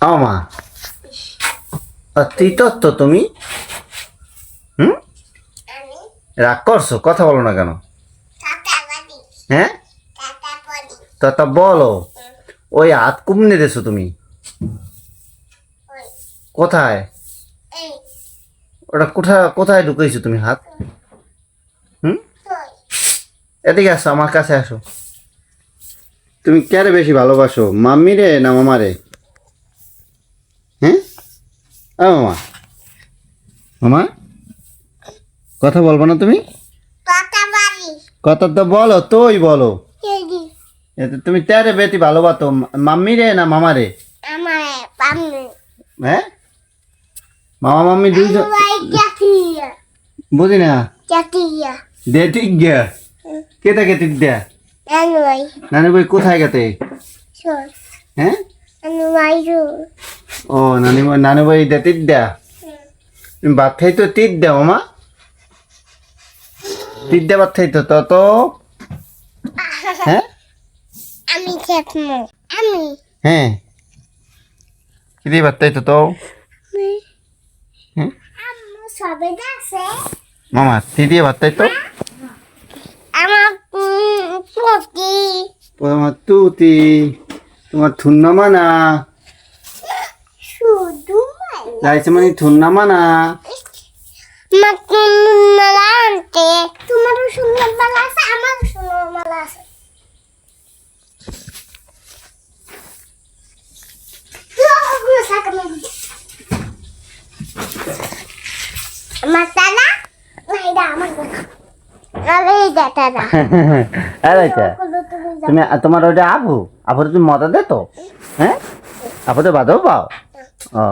আমা তিতর তো তুমি হুম রাগ করছো কথা বলো না কেন হ্যাঁ তা বলো ওই হাত কুমনে দেছো তুমি কোথায় ওটা কোথায় ঢুকাইছো তুমি হাত হুম এদিকে আসো আমার কাছে আসো তুমি কারে বেশি ভালোবাসো মাম্মি রে না মামা রে হ্যাঁ মামা মামা কথা বলবো না তুমি কথা তো বলো তুই বলো তুমি কারে বেশি ভালোবাসো মাম্মি রে না মামা রে হ্যাঁ মামা মাম্মি দুইজন বুঝি না দেটিক গিয়া কেটা কেটিক দেয়া নানু ভাই কোথায় গেতে হ্যাঁ ও নানু ভাই দেটিক দেয়া তুমি ভাত খাই তো তীর দেও মামা তীর দেয়া ভাত খাই তো তত হ্যাঁ আমি খেতমু আমি হ্যাঁ কি দিয়ে ভাত খাই তো হ্যাঁ আম্মু সবে আছে মামা তীর দিয়ে ভাত খাই তো আমার পুতি তোমার তুতি তোমার থুন্না মানা শুধু যাইছে মানে থুন্না মানা মাকুন মালান্তে তোমারও সুন্দর মালা আছে আমারও সুন্দর মালা আছে মাতালা নাইডা আমার কথা আরে দাদা আরে তুমি তোমার ওইটা আবু তুমি মজা দে তো হ্যাঁ আপু তো বাদাও পাও ও